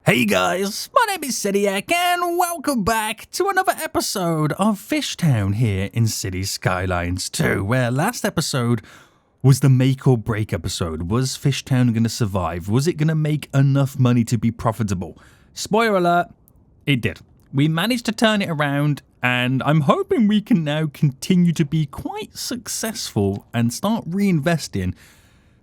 Hey guys, my name is Sidiak and welcome back to another episode of FishTown here in City Skylines 2, where last episode was the make or break episode. Was FishTown going to survive? Was it going to make enough money to be profitable? Spoiler alert, it did. We managed to turn it around and I'm hoping we can now continue to be quite successful and start reinvesting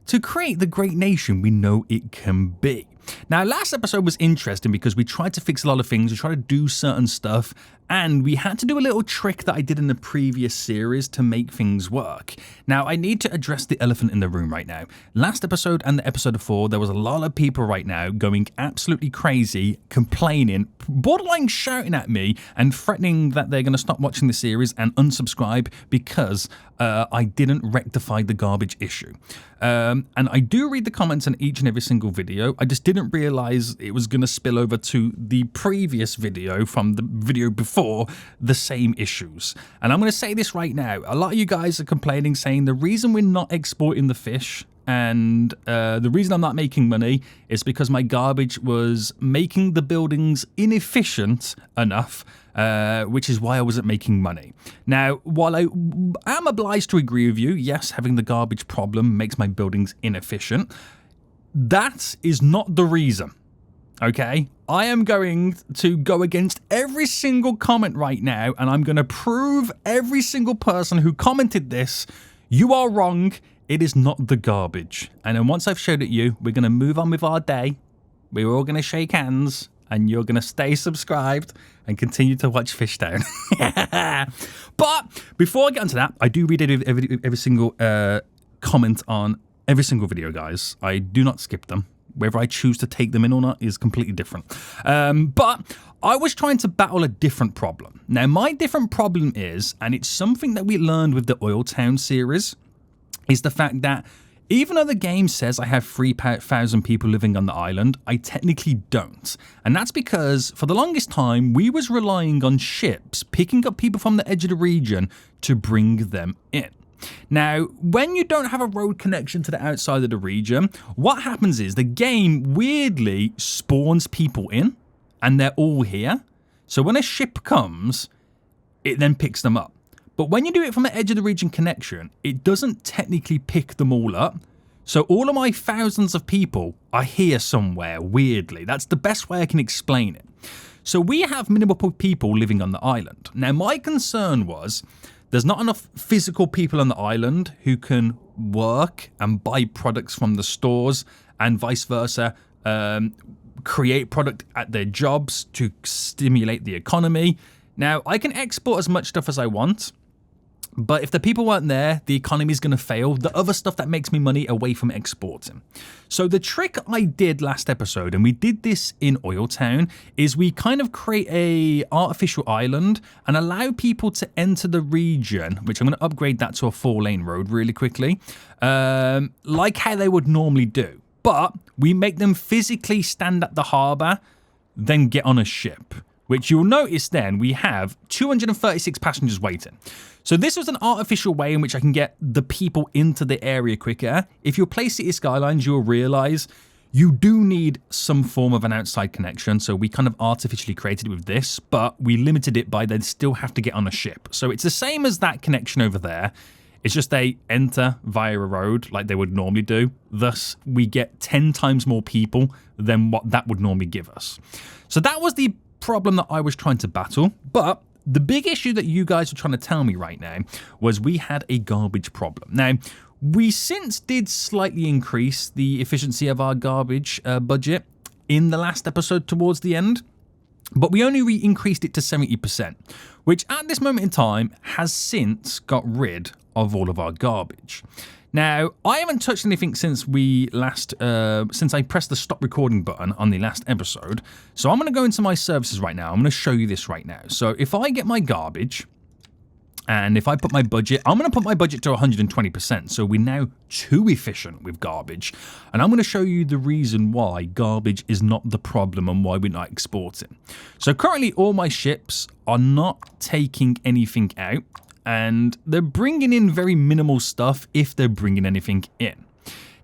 to create the great nation we know it can be. Now, last episode was interesting because we tried to fix a lot of things, we tried to do certain stuff, and we had to do a little trick that I did in the previous series to make things work. Now, I need to address the elephant in the room right now. Last episode and the episode before, there was a lot of people right now going absolutely crazy, complaining, borderline shouting at me and threatening that they're going to stop watching the series and unsubscribe because I didn't rectify the garbage issue. And I do read the comments on each and every single video. I just didn't realize it was going to spill over to the previous video from the video before the same issues. And I'm going to say this right now. A lot of you guys are complaining, saying the reason we're not exporting the fish and the reason I'm not making money is because my garbage was making the buildings inefficient enough, which is why I wasn't making money. Now, while I am obliged to agree with you, yes, having the garbage problem makes my buildings inefficient, that is not the reason, okay? I am going to go against every single comment right now, and I'm going to prove every single person who commented this, you are wrong. It is not the garbage. And then once I've showed it you, we're going to move on with our day. We're all going to shake hands and you're going to stay subscribed and continue to watch FishTown. But before I get into that, I do read every single comment on every single video, guys. I do not skip them. Whether I choose to take them in or not is completely different. But I was trying to battle a different problem. Now, my different problem is, and it's something that we learned with the Oil Town series, is the fact that even though the game says I have 3,000 people living on the island, I technically don't. And that's because for the longest time, we was relying on ships picking up people from the edge of the region to bring them in. Now, when you don't have a road connection to the outside of the region, what happens is the game weirdly spawns people in and they're all here. So when a ship comes, it then picks them up. But when you do it from the edge of the region connection, it doesn't technically pick them all up. So all of my thousands of people are here somewhere, weirdly. That's the best way I can explain it. So we have minimal people living on the island. Now, my concern was there's not enough physical people on the island who can work and buy products from the stores and vice versa, create product at their jobs to stimulate the economy. Now, I can export as much stuff as I want, but if the people weren't there, the economy is going to fail. The other stuff that makes me money away from exporting. So the trick I did last episode, and we did this in Oil Town, is we kind of create a artificial island and allow people to enter the region, which I'm going to upgrade that to a 4-lane road really quickly, like how they would normally do. But we make them physically stand at the harbour, then get on a ship, which you'll notice then we have 236 passengers waiting. So this was an artificial way in which I can get the people into the area quicker. If you play City Skylines, you'll realize you do need some form of an outside connection. So we kind of artificially created it with this, but we limited it by they still have to get on a ship. So it's the same as that connection over there. It's just they enter via a road like they would normally do. Thus, we get 10 times more people than what that would normally give us. So that was the problem that I was trying to battle, but the big issue that you guys are trying to tell me right now was we had a garbage problem. Now, we since did slightly increase the efficiency of our garbage budget in the last episode towards the end, but we only increased it to 70%, which at this moment in time has since got rid of all of our garbage. Now, I haven't touched anything since we last, since I pressed the stop recording button on the last episode. So I'm going to go into my services right now. I'm going to show you this right now. So if I get my garbage and if I put my budget, I'm going to put my budget to 120%. So we're now too efficient with garbage. And I'm going to show you the reason why garbage is not the problem and why we're not exporting. So currently all my ships are not taking anything out. And they're bringing in very minimal stuff if they're bringing anything in.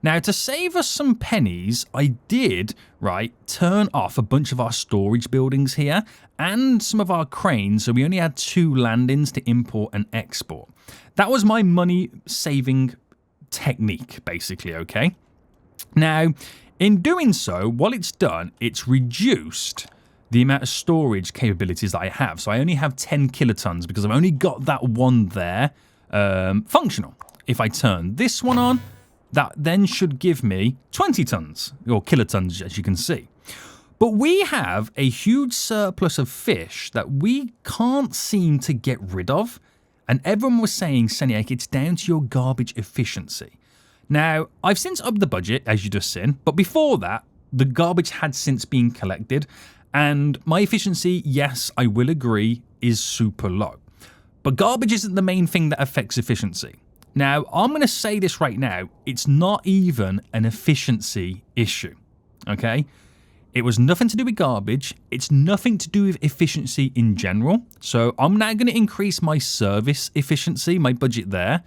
Now, to save us some pennies, I did, right, turn off a bunch of our storage buildings here and some of our cranes, so we only had 2 landings to import and export. That was my money-saving technique, basically, okay? Now, in doing so, what it's done, it's reduced the amount of storage capabilities that I have. So I only have 10 kilotons because I've only got that one there functional. If I turn this one on, that then should give me 20 tons, or kilotons, as you can see. But we have a huge surplus of fish that we can't seem to get rid of. And everyone was saying, Seniac, it's down to your garbage efficiency. Now, I've since upped the budget, as you just seen, but before that, the garbage had since been collected. And my efficiency, yes, I will agree, is super low. But garbage isn't the main thing that affects efficiency. Now, I'm going to say this right now, it's not even an efficiency issue, okay? It was nothing to do with garbage, it's nothing to do with efficiency in general. So I'm now going to increase my service efficiency, my budget there,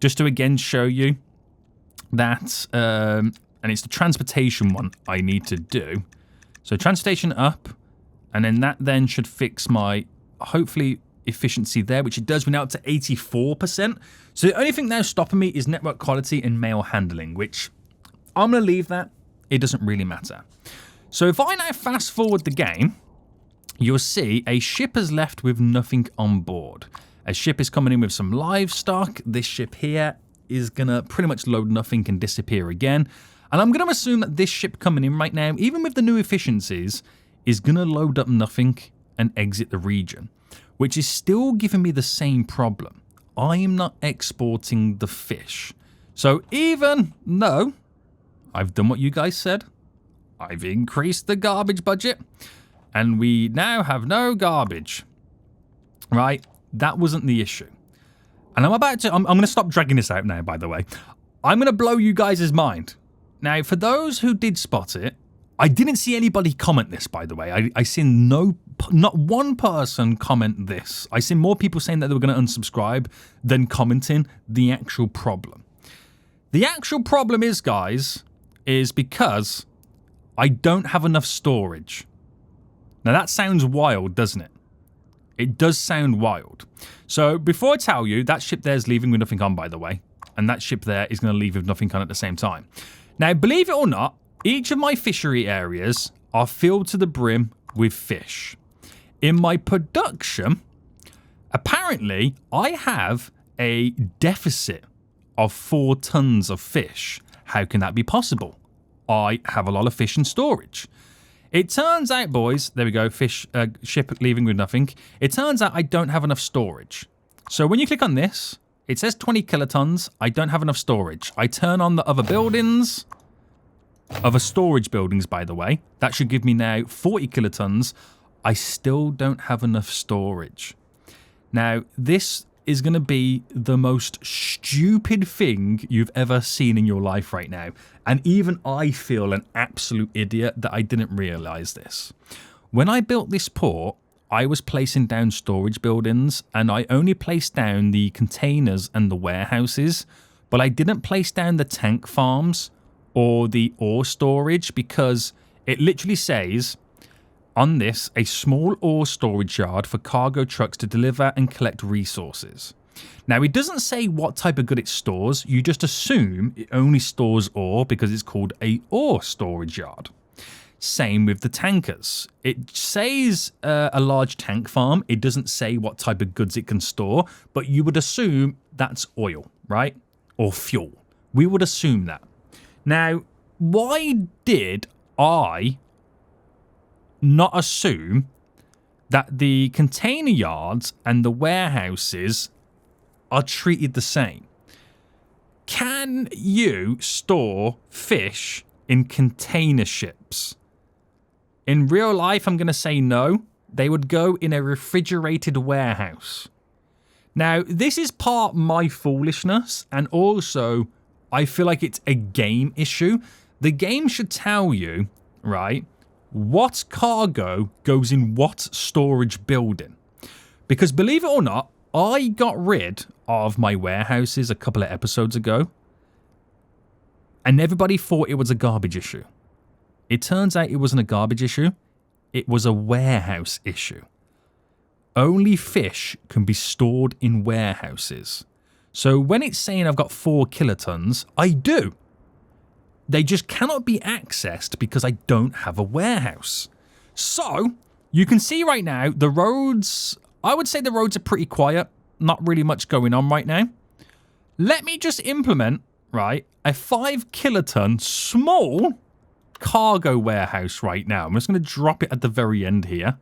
just to again show you that, and it's the transportation one I need to do. So transportation up, and then that then should fix my, hopefully, efficiency there, which it does. We're now up to 84%. So the only thing now stopping me is network quality and mail handling, which I'm going to leave that. It doesn't really matter. So if I now fast forward the game, you'll see a ship has left with nothing on board. A ship is coming in with some livestock. This ship here is going to pretty much load nothing and disappear again. And I'm going to assume that this ship coming in right now, even with the new efficiencies, is going to load up nothing and exit the region, which is still giving me the same problem. I am not exporting the fish. So even though I've done what you guys said, I've increased the garbage budget, and we now have no garbage, right? That wasn't the issue. And I'm going to stop dragging this out now, by the way. I'm going to blow you guys' mind. Now, for those who did spot it, I didn't see anybody comment this, by the way. I seen not one person comment this. I seen more people saying that they were going to unsubscribe than commenting the actual problem. The actual problem is, guys, is because I don't have enough storage. Now, that sounds wild, doesn't it? It does sound wild. So, before I tell you, that ship there is leaving with nothing on, by the way. And that ship there is going to leave with nothing on at the same time. Now, believe it or not, each of my fishery areas are filled to the brim with fish. In my production, apparently, I have a deficit of 4 tons of fish. How can that be possible? I have a lot of fish in storage. It turns out, boys, there we go, ship leaving with nothing. It turns out I don't have enough storage. So when you click on this, it says 20 kilotons. I don't have enough storage. I turn on the other buildings, other storage buildings, by the way. That should give me now 40 kilotons. I still don't have enough storage. Now, this is going to be the most stupid thing you've ever seen in your life right now. And even I feel an absolute idiot that I didn't realize this. When I built this port, I was placing down storage buildings, and I only placed down the containers and the warehouses, but I didn't place down the tank farms or the ore storage, because it literally says on this, a small ore storage yard for cargo trucks to deliver and collect resources. Now, it doesn't say what type of good it stores. You just assume it only stores ore because it's called a ore storage yard. Same with the tankers. It says a large tank farm. It doesn't say what type of goods it can store, but you would assume that's oil, right? Or fuel. We would assume that. Now, why did I not assume that the container yards and the warehouses are treated the same? Can you store fish in container ships? In real life, I'm going to say no. They would go in a refrigerated warehouse. Now, this is part my foolishness, and also I feel like it's a game issue. The game should tell you, right, what cargo goes in what storage building. Because believe it or not, I got rid of my warehouses a couple of episodes ago. And everybody thought it was a garbage issue. It turns out it wasn't a garbage issue. It was a warehouse issue. Only fish can be stored in warehouses. So when it's saying I've got 4 kilotons, I do. They just cannot be accessed because I don't have a warehouse. So you can see right now the roads, I would say the roads are pretty quiet. Not really much going on right now. Let me just implement, right, a 5 kiloton small cargo warehouse right now. I'm just going to drop it at the very end here.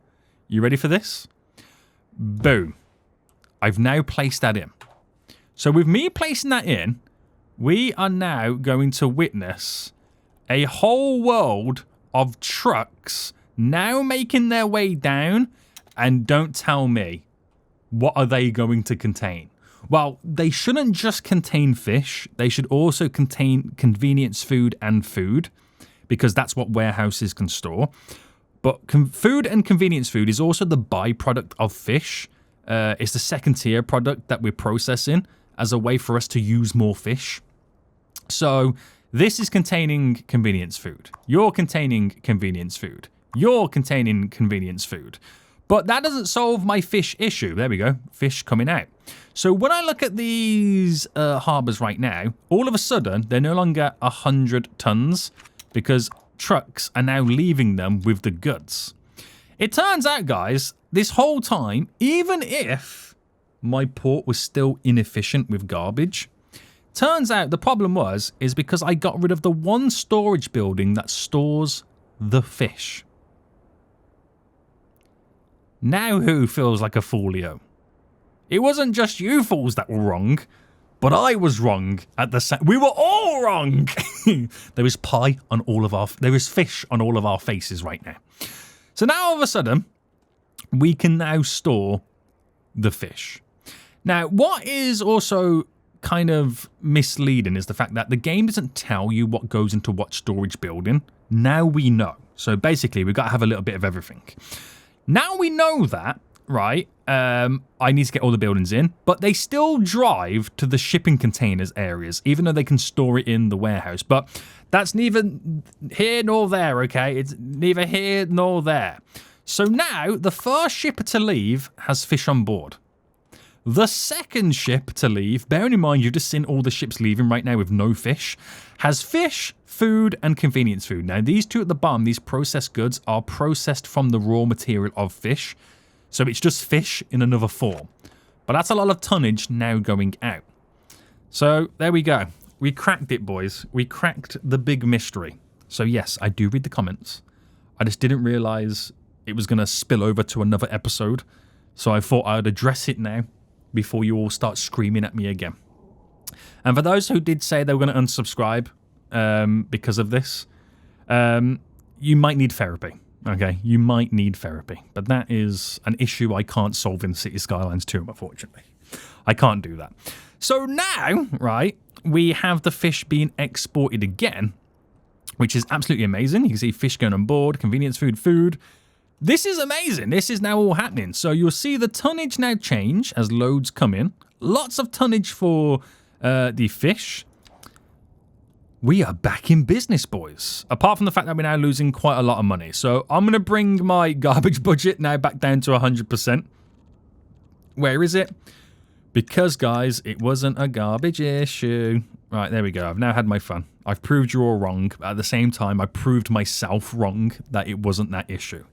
You ready for this? Boom. I've now placed that in. So with me placing that in, we are now going to witness a whole world of trucks now making their way down. And don't tell me, what are they going to contain? Well, they shouldn't just contain fish. They should also contain convenience food and food, because that's what warehouses can store. But food and convenience food is also the byproduct of fish. It's the second tier product that we're processing as a way for us to use more fish. So this is containing convenience food. You're containing convenience food. You're containing convenience food. But that doesn't solve my fish issue. There we go. Fish coming out. So when I look at these harbours right now, all of a sudden, they're no longer 100 tons because trucks are now leaving them with the goods. It turns out, guys, this whole time, even if my port was still inefficient with garbage, turns out the problem is because I got rid of the one storage building that stores the fish. Now who feels like a foolio? It wasn't just you fools that were wrong, but I was wrong at the same. We were all wrong. There is pie on all of our. There is fish on all of our faces right now. So now all of a sudden, we can now store the fish. Now, what is also kind of misleading is the fact that the game doesn't tell you what goes into what storage building. Now we know. So basically, we've got to have a little bit of everything. Now we know that, right, I need to get all the buildings in, but they still drive to the shipping containers areas, even though they can store it in the warehouse. But that's neither here nor there, okay? It's neither here nor there. So now the first shipper to leave has fish on board. The second ship to leave, bearing in mind you've just seen all the ships leaving right now with no fish, has fish, food, and convenience food. Now, these two at the bottom, these processed goods, are processed from the raw material of fish. So it's just fish in another form. But that's a lot of tonnage now going out. So there we go. We cracked it, boys. We cracked the big mystery. So yes, I do read the comments. I just didn't realize it was going to spill over to another episode. So I thought I'd address it now before you all start screaming at me again. And for those who did say they were going to unsubscribe because of this, you might need therapy. Okay, you might need therapy. But that is an issue I can't solve in City Skylines 2, unfortunately. I can't do that. So now, right, we have the fish being exported again, which is absolutely amazing. You can see fish going on board, convenience food, food. This is amazing. This is now all happening. So you'll see the tonnage now change as loads come in. Lots of tonnage for the fish. We are back in business, boys. Apart from the fact that we're now losing quite a lot of money. So I'm going to bring my garbage budget now back down to 100%. Where is it? Because, guys, it wasn't a garbage issue. Right, there we go. I've now had my fun. I've proved you all wrong. But at the same time, I proved myself wrong that it wasn't that issue.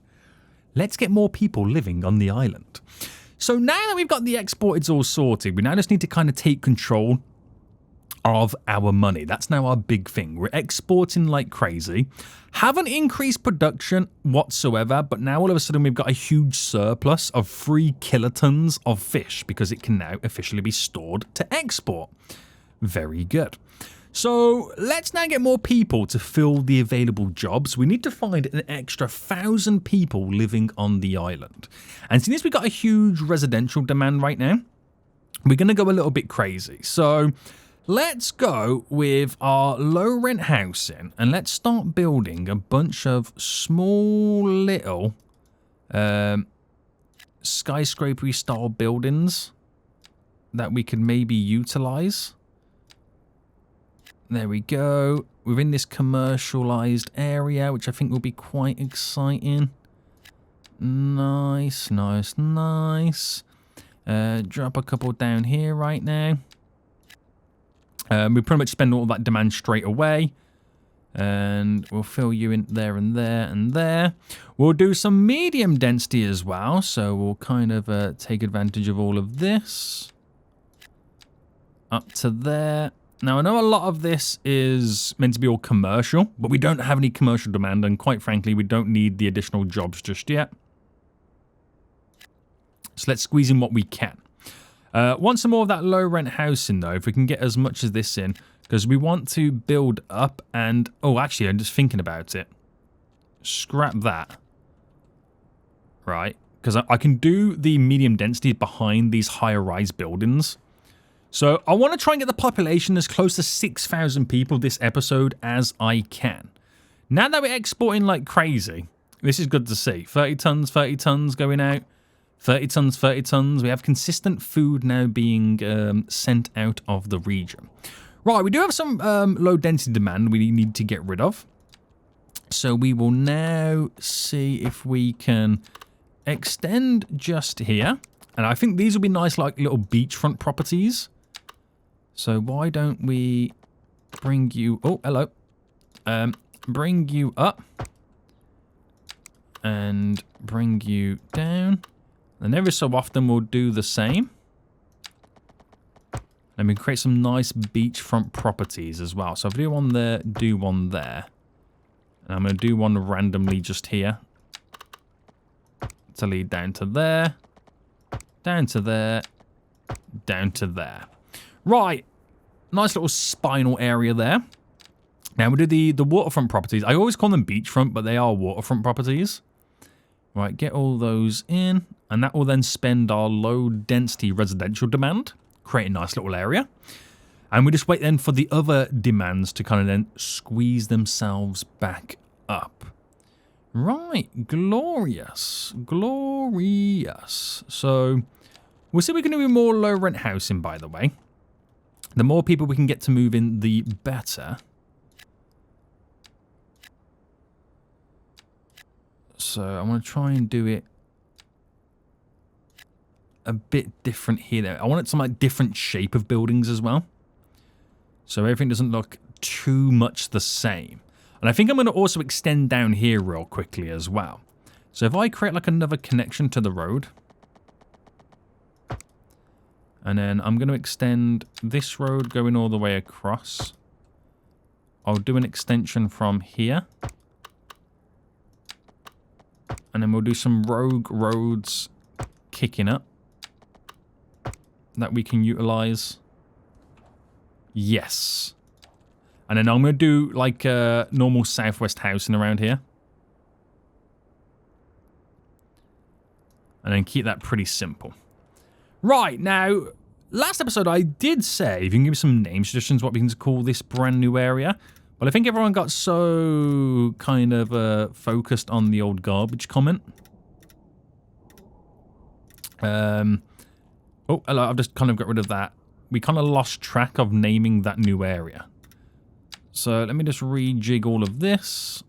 Let's get more people living on the island. So now that we've got the exports all sorted, we now just need to kind of take control of our money. That's now our big thing. We're exporting like crazy. Haven't increased production whatsoever, but now all of a sudden we've got a huge surplus of 3 kilotons of fish because it can now officially be stored to export. Very good. So let's now get more people to fill the available jobs. We need to find an extra 1,000 people living on the island. And since we've got a huge residential demand right now, we're going to go a little bit crazy. So let's go with our low rent housing and let's start building a bunch of small little skyscraper style buildings that we could maybe utilize. There we go. within this commercialized area, which I think will be quite exciting. Nice, nice, nice. Drop a couple down here right now. We pretty much spend all that demand straight away. And we'll fill you in there and there and there. We'll do some medium density as well. So we'll kind of take advantage of all of this. Up to there. Now, I know a lot of this is meant to be all commercial, but we don't have any commercial demand. And quite frankly, we don't need the additional jobs just yet. So let's squeeze in what we can. Want some more of that low rent housing, though, if we can get as much as this in. Because we want to build up and... Oh, actually, I'm just thinking about it. Scrap that. Right. Because I can do the medium density behind these higher rise buildings. So I want to try and get the population as close to 6,000 people this episode as I can. Now that we're exporting like crazy, this is good to see. 30 tons going out. 30 tons, 30 tons. We have consistent food now being sent out of the region. Right, we do have some low density demand we need to get rid of. So we will now see if we can extend just here. And I think these will be nice like little beachfront properties. So why don't we bring you... Oh, hello. Bring you up. And bring you down. And every so often we'll do the same. And we can create some nice beachfront properties as well. So if I do one there, do one there. And I'm going to do one randomly just here. To lead down to there. Down to there. Down to there. Right. Nice little spinal area there. Now we'll do the waterfront properties. I always call them beachfront, but they are waterfront properties. Right, get all those in. And that will then spend our low density residential demand. Create a nice little area. And we just wait then for the other demands to kind of then squeeze themselves back up. Right, glorious. Glorious. So we'll see if we can do more low rent housing, by the way. The more people we can get to move in, the better. So I'm going to try and do it a bit different here. I want it some like different shape of buildings as well. So everything doesn't look too much the same. And I think I'm going to also extend down here real quickly as well. So if I create like another connection to the road. And then I'm going to extend this road going all the way across. I'll do an extension from here. And then we'll do some rogue roads kicking up. That we can utilize. Yes. And then I'm going to do like a normal southwest housing around here. And then keep that pretty simple. Right, now, last episode I did say, if you can give me some name suggestions what we can call this brand new area. But I think everyone got so kind of focused on the old garbage comment. Oh, hello, I've just kind of got rid of that. We kind of lost track of naming that new area. So let me just rejig all of this.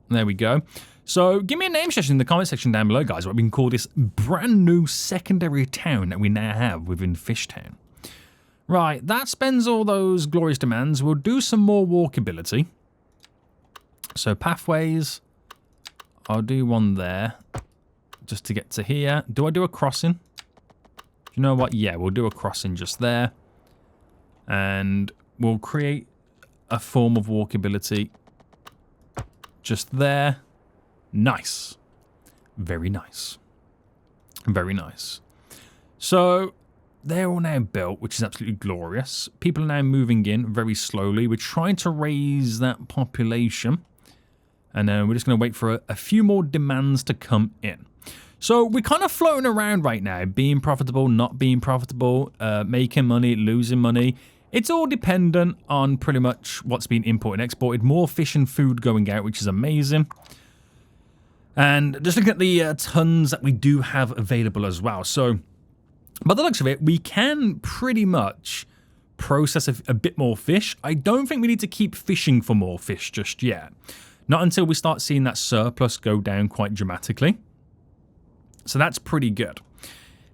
There we go. So give me a name suggestion in the comment section down below, guys, what we can call this brand new secondary town that we now have within FishTown. Right, that spends all those glorious demands. We'll do some more walkability. So pathways... I'll do one there, just to get to here. Do I do a crossing? Do you know what? Yeah, we'll do a crossing just there. And we'll create a form of walkability just there. Nice. Very nice. Very nice. So, they're all now built, which is absolutely glorious. People are now moving in very slowly. We're trying to raise that population. And we're just going to wait for a few more demands to come in. So we're kind of floating around right now, being profitable, not being profitable, making money, losing money. It's all dependent on pretty much what's being imported and exported. More fish and food going out, which is amazing. And just looking at the tons that we do have available as well. So by the looks of it, we can pretty much process a bit more fish. I don't think we need to keep fishing for more fish just yet. Not until we start seeing that surplus go down quite dramatically. So that's pretty good.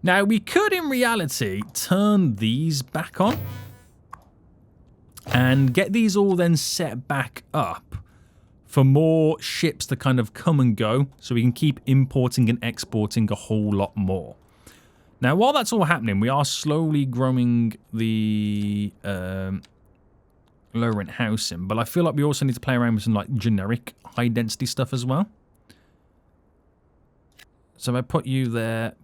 Now, we could, in reality, turn these back on and get these all then set back up for more ships to kind of come and go, so we can keep importing and exporting a whole lot more. Now, while that's all happening, we are slowly growing the low rent housing, but I feel like we also need to play around with some like generic high density stuff as well. So if I put you there,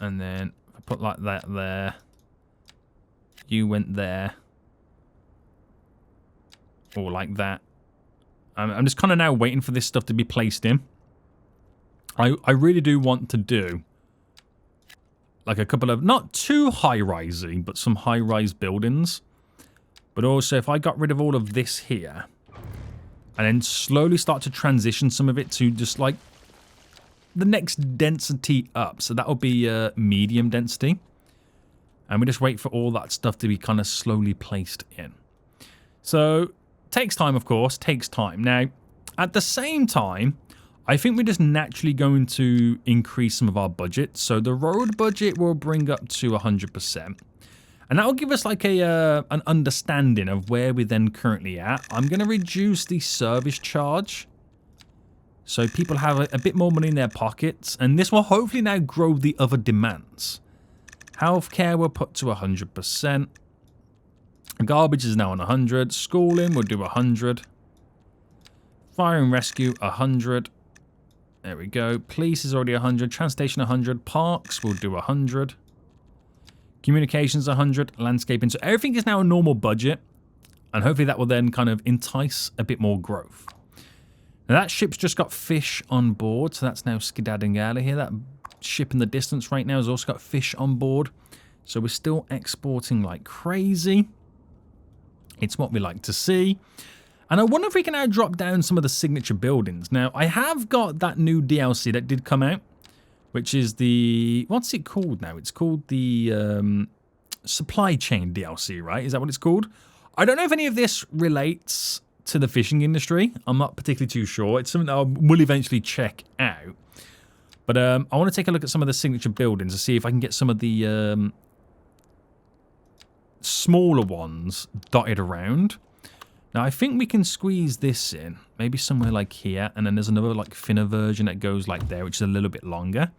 and then I put like that there, you went there, or like that. I'm just kind of now waiting for this stuff to be placed in. I really do want to do like a couple of, not too high-rising, but some high-rise buildings. But also, if I got rid of all of this here, and then slowly start to transition some of it to just like the next density up. So that will be medium density. And we just wait for all that stuff to be kind of slowly placed in. So, takes time, of course, takes time. Now, at the same time, I think we're just naturally going to increase some of our budget. So the road budget will bring up to 100%. And that will give us like an understanding of where we're then currently at. I'm going to reduce the service charge, so people have a bit more money in their pockets. And this will hopefully now grow the other demands. Healthcare we'll put to 100%. Garbage is now on 100. Schooling we'll do 100. Fire and rescue 100. There we go. Police is already 100. Transportation 100. Parks will do 100. Communications 100. Landscaping. So everything is now a normal budget. And hopefully that will then kind of entice a bit more growth. Now that ship's just got fish on board. So that's now skedaddling out of here. That ship in the distance right now has also got fish on board. So we're still exporting like crazy. It's what we like to see. And I wonder if we can now drop down some of the signature buildings. Now, I have got that new DLC that did come out, which is the... What's it called now? It's called the Supply Chain DLC, right? Is that what it's called? I don't know if any of this relates to the fishing industry. I'm not particularly too sure. It's something that I will eventually check out. But I want to take a look at some of the signature buildings to see if I can get some of the smaller ones dotted around. Now, I think we can squeeze this in, maybe somewhere like here, and then there's another like thinner version that goes like there, which is a little bit longer.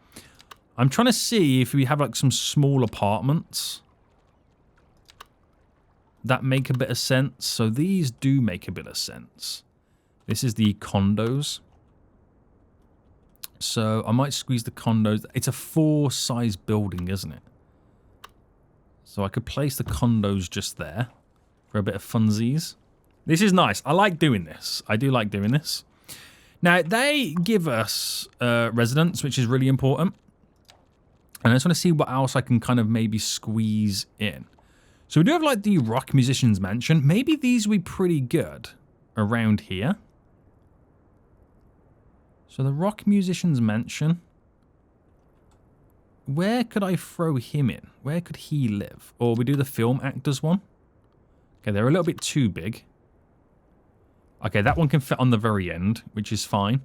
I'm trying to see if we have like some small apartments that make a bit of sense. So these do make a bit of sense. This is the condos. So I might squeeze the condos. It's a 4-size building, isn't it? So I could place the condos just there for a bit of funsies. This is nice. I like doing this. I do like doing this. Now, they give us residents, which is really important. And I just want to see what else I can kind of maybe squeeze in. So we do have like the Rock Musicians Mansion. Maybe these would be pretty good around here. So the Rock Musicians Mansion. Where could I throw him in? Where could he live? Or we do the film actors one. Okay, they're a little bit too big. Okay, that one can fit on the very end, which is fine.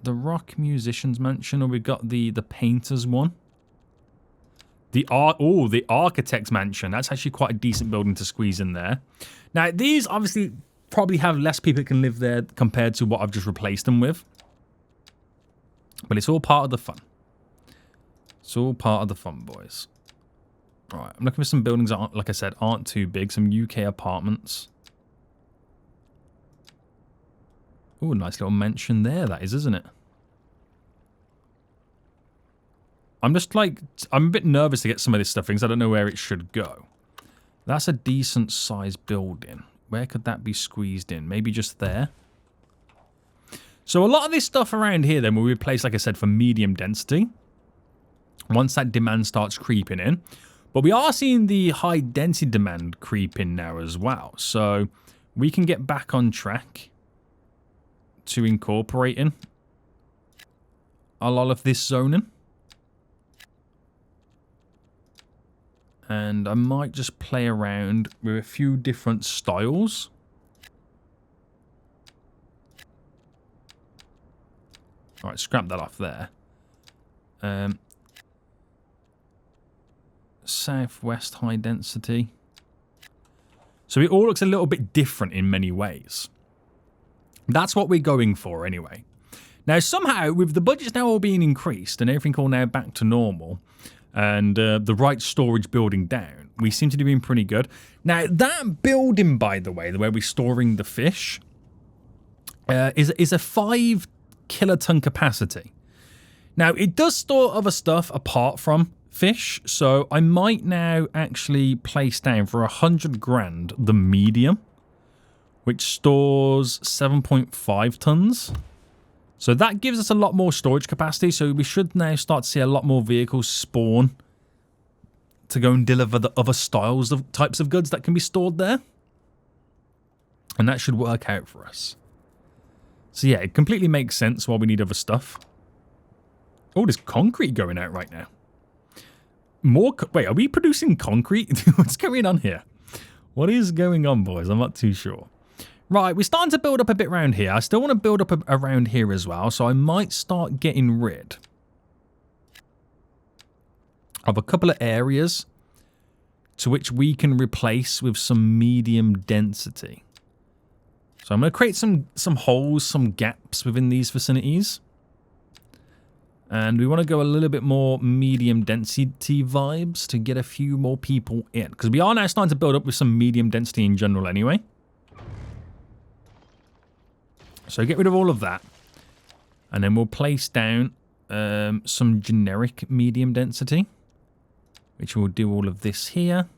The Rock Musicians Mansion, or we've got the Painters one. The Architect's Mansion. That's actually quite a decent building to squeeze in there. Now, these obviously probably have less people that can live there compared to what I've just replaced them with. But it's all part of the fun. It's all part of the fun, boys. All right, I'm looking for some buildings that, aren't, like I said, aren't too big. Some UK apartments. Oh, nice little mansion there, that is, isn't it? I'm just like, I'm a bit nervous to get some of this stuff in because I don't know where it should go. That's a decent sized building. Where could that be squeezed in? Maybe just there. So a lot of this stuff around here then will be placed, like I said, for medium density. Once that demand starts creeping in. But we are seeing the high density demand creep in now as well. So we can get back on track to incorporating a lot of this zoning. And I might just play around with a few different styles. Alright, scrap that off there. Southwest high density. So it all looks a little bit different in many ways. That's what we're going for anyway. Now somehow, with the budgets now all being increased and everything all now back to normal, and the right storage building down, we seem to be doing pretty good. Now that building, by the way, the way we're storing the fish, is a 5 kiloton capacity. Now it does store other stuff apart from fish, so I might now actually place down for 100 grand the medium, which stores 7.5 tons. So that gives us a lot more storage capacity, so we should now start to see a lot more vehicles spawn to go and deliver the other styles of types of goods that can be stored there. And that should work out for us. So yeah, it completely makes sense why we need other stuff. Oh, there's concrete going out right now. Wait, are we producing concrete? What's going on here? What is going on, boys? I'm not too sure. Right, we're starting to build up a bit around here. I still want to build up around here as well, so I might start getting rid of a couple of areas to which we can replace with some medium density. So I'm going to create some holes, some gaps within these vicinities. And we want to go a little bit more medium density vibes to get a few more people in. Because we are now starting to build up with some medium density in general anyway. So get rid of all of that. And then we'll place down some generic medium density. Which will do all of this here.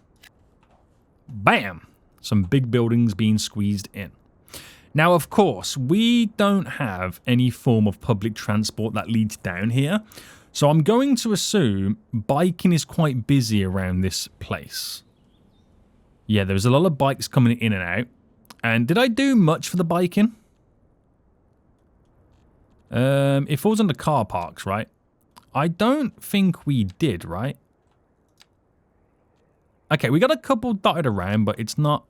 Bam! Some big buildings being squeezed in. Now, of course, we don't have any form of public transport that leads down here. So I'm going to assume biking is quite busy around this place. Yeah, there's a lot of bikes coming in and out. And did I do much for the biking? It falls under car parks, right? I don't think we did, right? Okay, we got a couple dotted around, but it's not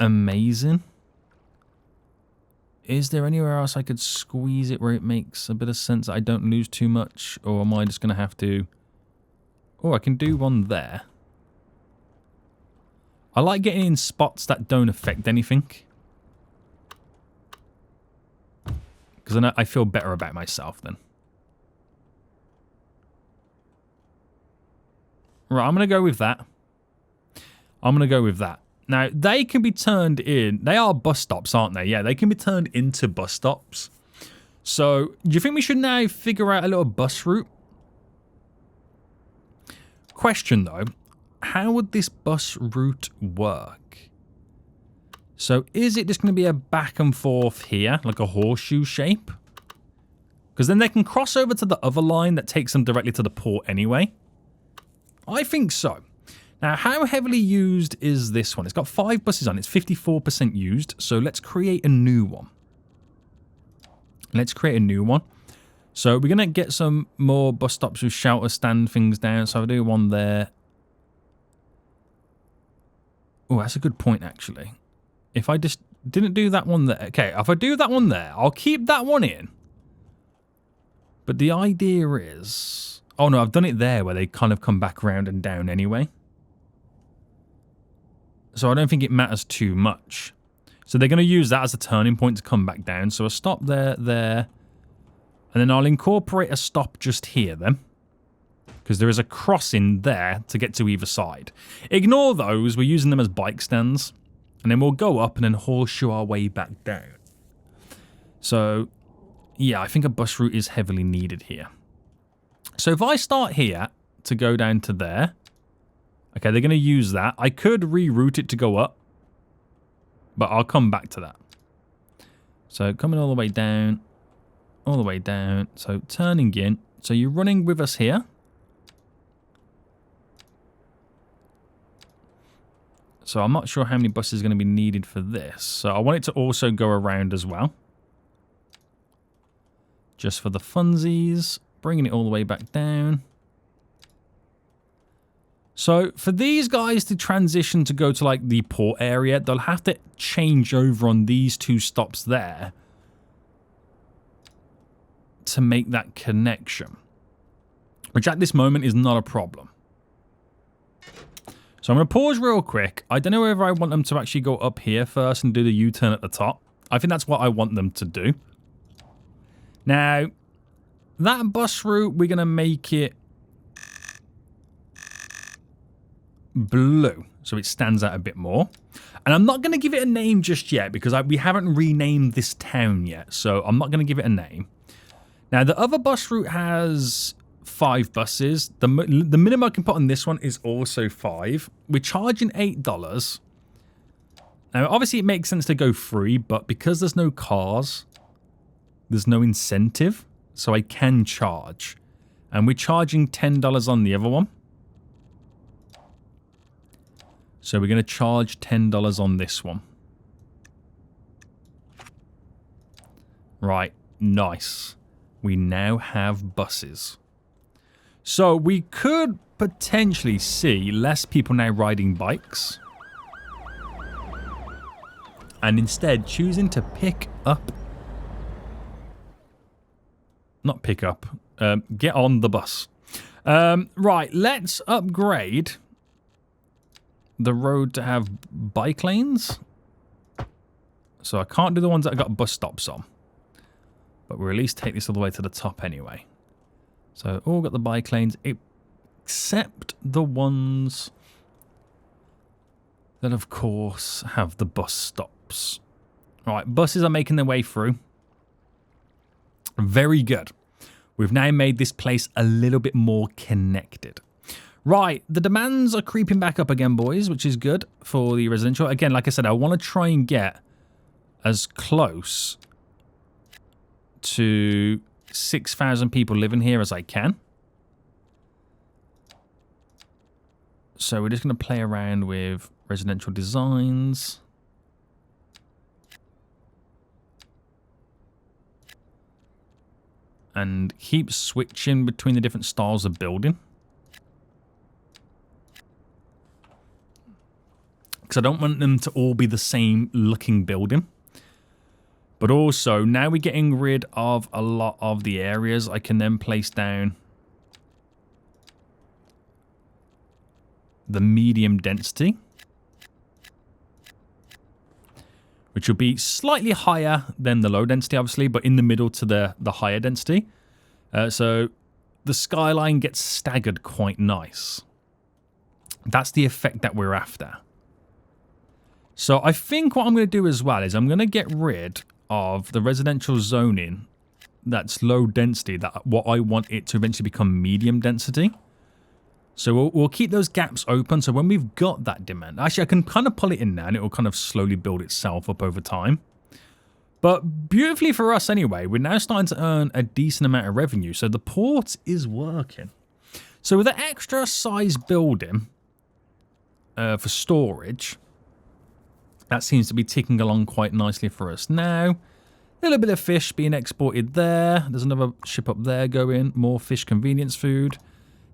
amazing. Is there anywhere else I could squeeze it where it makes a bit of sense that I don't lose too much? Or am I just going to have to... Oh, I can do one there. I like getting in spots that don't affect anything. Because then I feel better about myself then. Right, I'm going to go with that. I'm going to go with that. Now, they can be turned in. They are bus stops, aren't they? Yeah, they can be turned into bus stops. So, do you think we should now figure out a little bus route? Question, though. How would this bus route work? So, is it just going to be a back and forth here, like a horseshoe shape? Because then they can cross over to the other line that takes them directly to the port anyway. I think so. Now, how heavily used is this one? It's got 5 buses on it. It's 54% used. So let's create a new one. Let's create a new one. So we're going to get some more bus stops with shelter stand things down. So I'll do one there. Oh, that's a good point, actually. If I just didn't do that one there. Okay, if I do that one there, I'll keep that one in. But the idea is... Oh, no, I've done it there where they kind of come back around and down anyway. So I don't think it matters too much. So they're going to use that as a turning point to come back down. So a stop there. And then I'll incorporate a stop just here then. Because there is a crossing there to get to either side. Ignore those. We're using them as bike stands. And then we'll go up and then horseshoe our way back down. So, yeah, I think a bus route is heavily needed here. So if I start here to go down to there. Okay, they're going to use that. I could reroute it to go up. But I'll come back to that. So coming all the way down. All the way down. So turning in. So you're running with us here. So I'm not sure how many buses are going to be needed for this. So I want it to also go around as well. Just for the funsies. Bringing it all the way back down. So for these guys to transition to go to like the port area, they'll have to change over on these 2 stops there to make that connection, which at this moment is not a problem. So I'm going to pause real quick. I don't know whether I want them to actually go up here first and do the U-turn at the top. I think that's what I want them to do. Now, that bus route, we're going to make it blue, so it stands out a bit more. And I'm not going to give it a name just yet, because we haven't renamed this town yet, so I'm not going to give it a name. Now, the other bus route has 5 buses. The minimum I can put on this one is also 5. We're charging $8. Now, obviously, it makes sense to go free, but because there's no cars, there's no incentive, so I can charge. And we're charging $10 on the other one. So we're going to charge $10 on this one. Right, nice. We now have buses. So we could potentially see less people now riding bikes. And instead choosing to pick up. Not pick up. Get on the bus. Right, let's upgrade the road to have bike lanes. So I can't do the ones that I got bus stops on. But we'll at least take this all the way to the top anyway. So all got the bike lanes, except the ones that, of course, have the bus stops. All right, buses are making their way through. Very good. We've now made this place a little bit more connected. Right, the demands are creeping back up again, boys, which is good for the residential. Again, like I said, I want to try and get as close to 6,000 people living here as I can. So we're just going to play around with residential designs. And keep switching between the different styles of building. Because I don't want them to all be the same looking building. But also, now we're getting rid of a lot of the areas. I can then place down the medium density, which will be slightly higher than the low density, obviously, but in the middle to the higher density. So the skyline gets staggered quite nice. That's the effect that we're after. So I think what I'm going to do as well is I'm going to get rid of the residential zoning that's low density, that what I want it to eventually become medium density. So we'll keep those gaps open, so when we've got that demand, actually I can kind of pull it in now and it will kind of slowly build itself up over time. But beautifully for us anyway, we're now starting to earn a decent amount of revenue, so the port is working. So with the extra size building for storage, that seems to be ticking along quite nicely for us now. A little bit of fish being exported there. There's another ship up there going. More fish convenience food.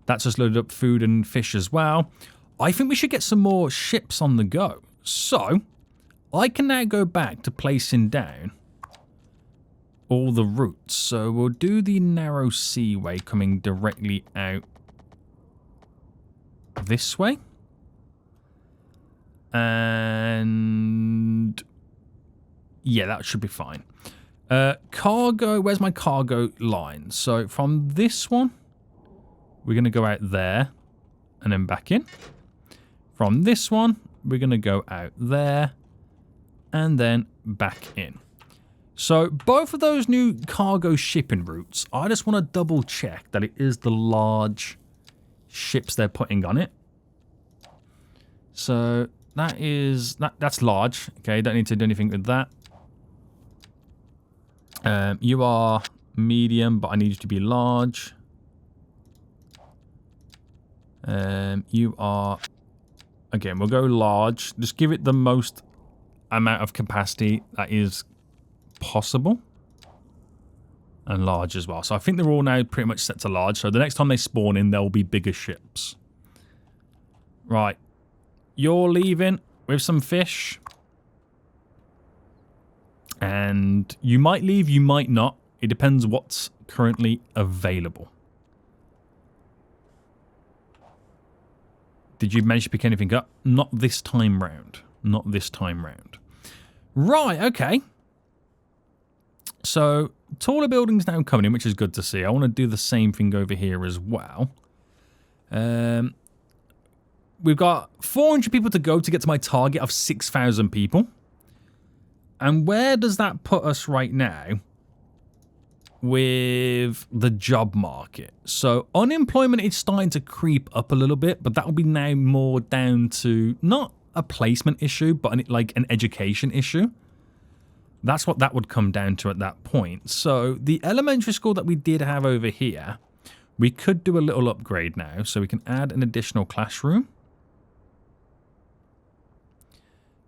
That's just loaded up food and fish as well. I think we should get some more ships on the go. So, I can now go back to placing down all the routes. So, we'll do the narrow seaway coming directly out this way. And yeah, that should be fine. Cargo, where's my cargo line? So from this one, we're going to go out there and then back in. From this one, we're going to go out there and then back in. So both of those new cargo shipping routes, I just want to double check that it is the large ships they're putting on it. So that's large. Okay, don't need to do anything with that. You are medium, but I need you to be large. You are, again, we'll go large. Just give it the most amount of capacity that is possible. And large as well. So I think they're all now pretty much set to large. So the next time they spawn in, there will be bigger ships. Right. You're leaving with some fish. And you might leave, you might not. It depends what's currently available. Did you manage to pick anything up? Not this time round. Not this time round. Right, okay. So, taller buildings now coming in, which is good to see. I want to do the same thing over here as well. We've got 400 people to go to get to my target of 6,000 people. And where does that put us right now with the job market? So unemployment is starting to creep up a little bit, but that will be now more down to not a placement issue, but like an education issue. That's what that would come down to at that point. So the elementary school that we did have over here, we could do a little upgrade now. So we can add an additional classroom.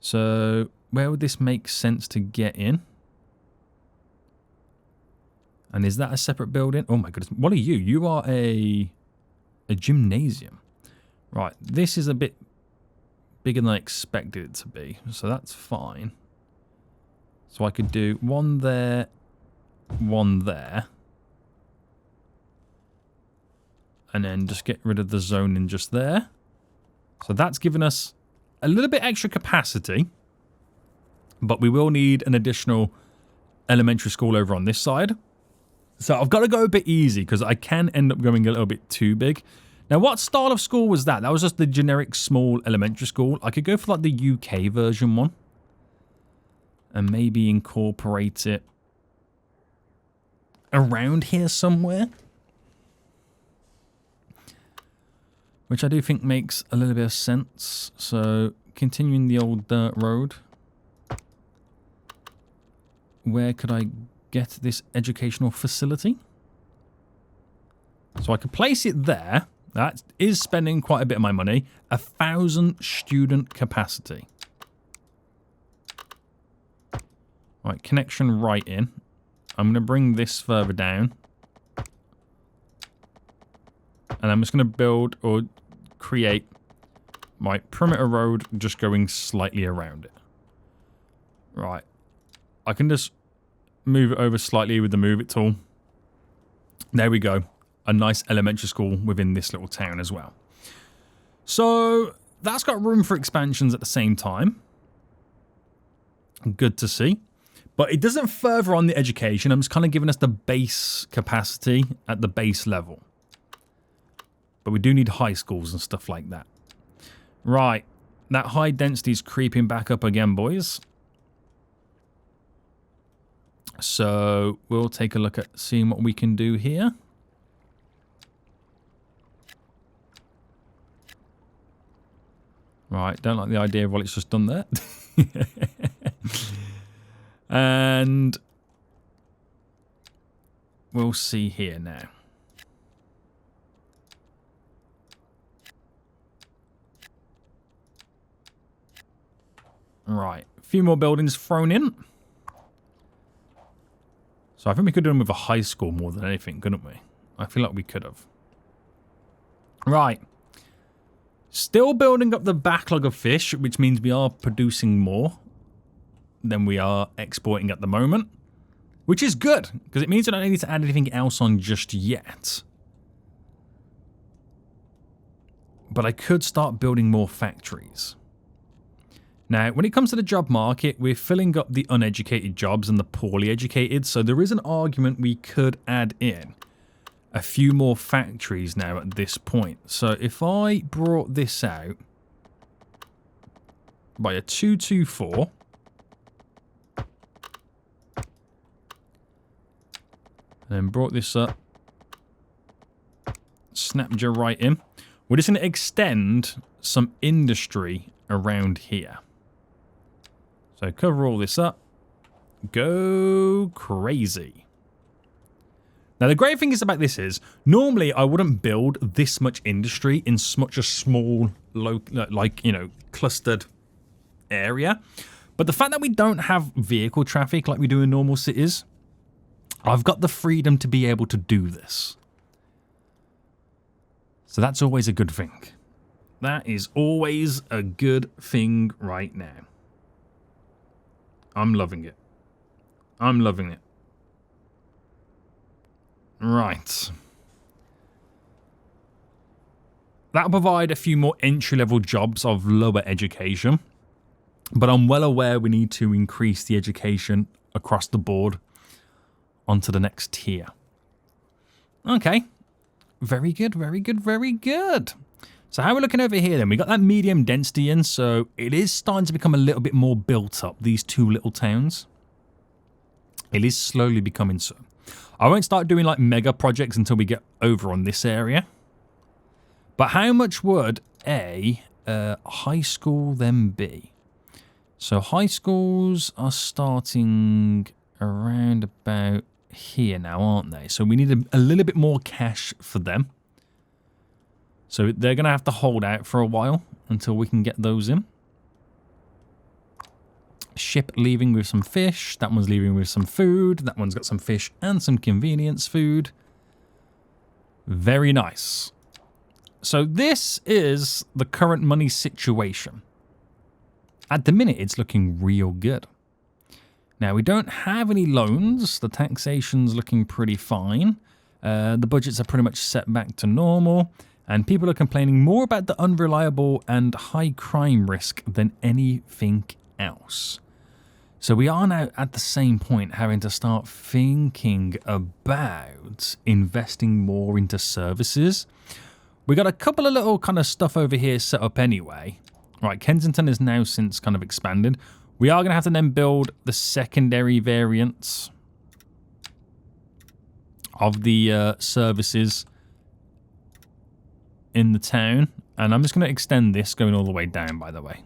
So where would this make sense to get in? And is that a separate building? Oh my goodness. What are you? You are a gymnasium. Right. This is a bit bigger than I expected it to be. So that's fine. So I could do one there, one there. And then just get rid of the zoning just there. So that's given us a little bit extra capacity. But we will need an additional elementary school over on this side. So I've got to go a bit easy because I can end up going a little bit too big. Now, what style of school was that? That was just the generic small elementary school. I could go for like the UK version one. And maybe incorporate it around here somewhere. Which I do think makes a little bit of sense. So, continuing the old dirt road. Where could I get this educational facility? So I could place it there. That is spending quite a bit of my money. 1,000 student capacity. Right, connection right in. I'm going to bring this further down. And I'm just going to build or create my perimeter road just going slightly around it. Right. I can just move it over slightly with the move it tool. There we go. A nice elementary school within this little town as well. So that's got room for expansions at the same time. Good to see. But it doesn't further on the education. I'm just kind of giving us the base capacity at the base level. But we do need high schools and stuff like that. Right. That high density is creeping back up again, boys. So we'll take a look at seeing what we can do here. Right. Don't like the idea of what it's just done there. And we'll see here now. Right, a few more buildings thrown in. So I think we could do them with a high school more than anything, couldn't we? I feel like we could have. Right. Still building up the backlog of fish, which means we are producing more than we are exporting at the moment, which is good because it means I don't need to add anything else on just yet. But I could start building more factories. Now, when it comes to the job market, we're filling up the uneducated jobs and the poorly educated, so there is an argument we could add in a few more factories now at this point. So if I brought this out by a 224, and then brought this up, snapped you right in. We're just going to extend some industry around here. So cover all this up. Go crazy. Now the great thing is about this is, normally I wouldn't build this much industry in such a small, like, you know, clustered area. But the fact that we don't have vehicle traffic like we do in normal cities, I've got the freedom to be able to do this. So that's always a good thing. That is always a good thing right now. I'm loving it. I'm loving it. Right. That'll provide a few more entry-level jobs of lower education. But I'm well aware we need to increase the education across the board onto the next tier. Okay. Very good, very good, very good. So how are we looking over here then? We got that medium density in, so it is starting to become a little bit more built up, these two little towns. It is slowly becoming so. I won't start doing like mega projects until we get over on this area. But how much would a high school then be? So high schools are starting around about here now, aren't they? So we need a little bit more cash for them. So they're going to have to hold out for a while until we can get those in. Ship leaving with some fish. That one's leaving with some food. That one's got some fish and some convenience food. Very nice. So this is the current money situation. At the minute, it's looking real good. Now, we don't have any loans. The taxation's looking pretty fine. The budgets are pretty much set back to normal. And people are complaining more about the unreliable and high crime risk than anything else. So we are now at the same point having to start thinking about investing more into services. We got a couple of little kind of stuff over here set up anyway. Right, Kensington is now since kind of expanded. We are going to have to then build the secondary variants of the services in the town. And I'm just going to extend this going all the way down, by the way.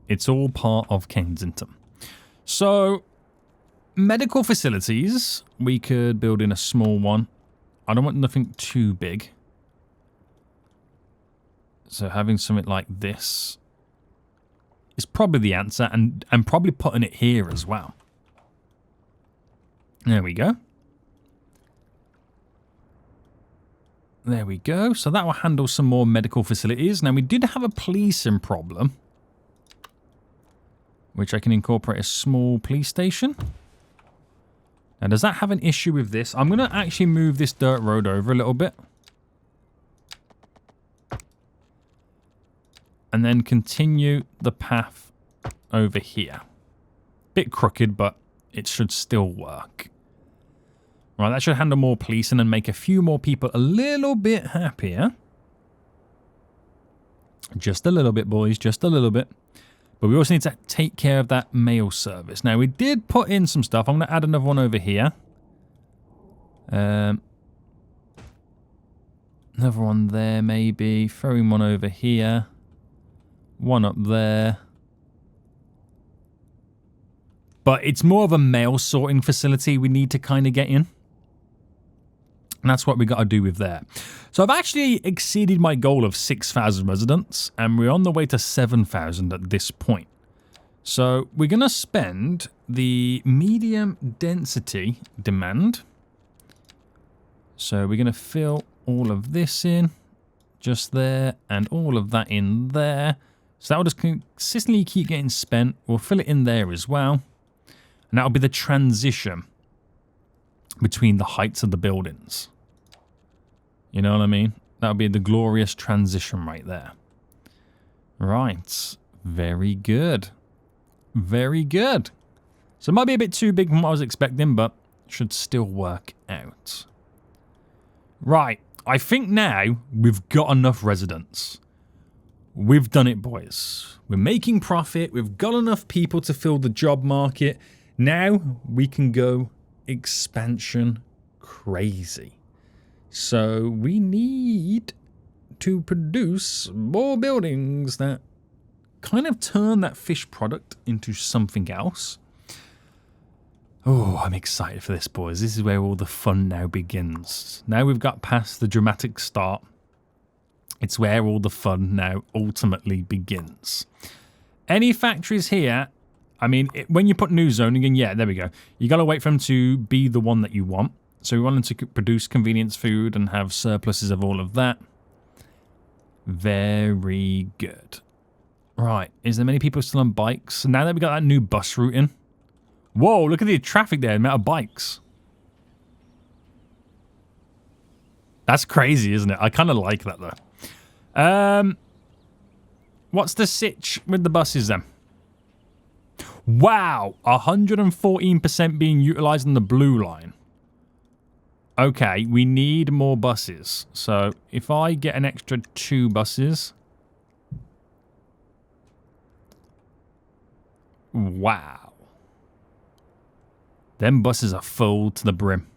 It's all part of Kensington. So, medical facilities, we could build in a small one. I don't want nothing too big. So having something like this is probably the answer, and probably putting it here as well. There we go. There we go. So that will handle some more medical facilities. Now, we did have a policing problem, which I can incorporate a small police station. Now, does that have an issue with this? I'm going to actually move this dirt road over a little bit. And then continue the path over here. Bit crooked, but it should still work. Right, that should handle more policing and make a few more people a little bit happier. Just a little bit, boys, just a little bit. But we also need to take care of that mail service. Now, we did put in some stuff. I'm going to add another one over here. Another one there, maybe. Throwing one over here. One up there. But it's more of a mail sorting facility we need to kind of get in. And that's what we got to do with there. So I've actually exceeded my goal of 6,000 residents. And we're on the way to 7,000 at this point. So we're going to spend the medium density demand. So we're going to fill all of this in. Just there. And all of that in there. So that will just consistently keep getting spent. We'll fill it in there as well. And that will be the transition between the heights of the buildings. You know what I mean? That would be the glorious transition right there. Right. Very good. Very good. So it might be a bit too big from what I was expecting, but should still work out. Right. I think now we've got enough residents. We've done it, boys. We're making profit. We've got enough people to fill the job market. Now we can go expansion crazy. So we need to produce more buildings that kind of turn that fish product into something else. Oh, I'm excited for this, boys. This is where all the fun now begins. Now we've got past the dramatic start. It's where all the fun now ultimately begins. Any factories here, I mean, when you put new zoning in, yeah, there we go. You got to wait for them to be the one that you want. So we wanted to produce convenience food and have surpluses of all of that. Very good. Right. Is there many people still on bikes? Now that we got that new bus route in. Whoa, look at the traffic there, the amount of bikes. That's crazy, isn't it? I kind of like that, though. What's the sitch with the buses, then? Wow, 114% being utilized on the blue line. Okay, we need more buses. So, if I get an extra 2 buses... Wow. Them buses are full to the brim.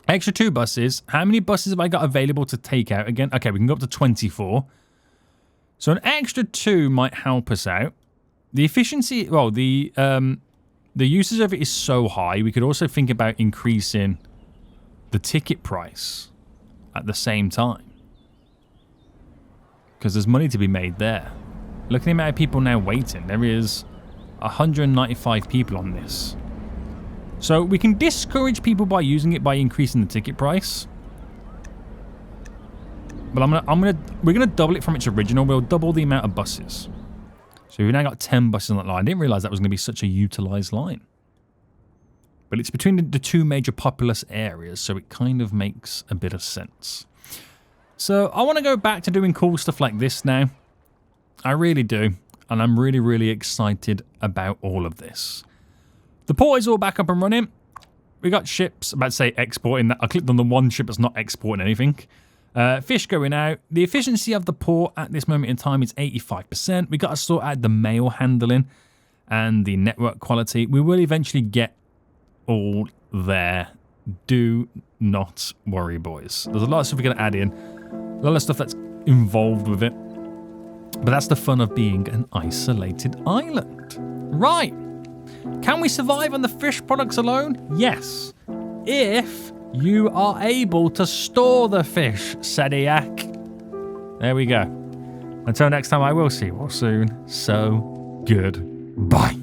Extra 2 buses. How many buses have I got available to take out again? Okay, we can go up to 24. So an extra 2 might help us out. The efficiency, well, the usage of it is so high. We could also think about increasing the ticket price at the same time. Because there's money to be made there. Look at the amount of people now waiting. There is 195 people on this. So we can discourage people by using it by increasing the ticket price. But we're gonna double it from its original. We'll double the amount of buses. So we've now got 10 buses on that line. I didn't realize that was gonna be such a utilized line. But it's between the 2 major populous areas, so it kind of makes a bit of sense. So I want to go back to doing cool stuff like this now. I really do. And I'm really, really excited about all of this. The port is all back up and running. We got ships, I'm about to say exporting that. I clicked on the one ship that's not exporting anything. Fish going out. The efficiency of the port at this moment in time is 85%. We got to sort out the mail handling and the network quality. We will eventually get all there. Do not worry, boys. There's a lot of stuff we're going to add in. A lot of stuff that's involved with it. But that's the fun of being an isolated island. Right. Can we survive on the fish products alone? Yes. If you are able to store the fish, Sediak. There we go. Until next time, I will see you all soon. So, goodbye.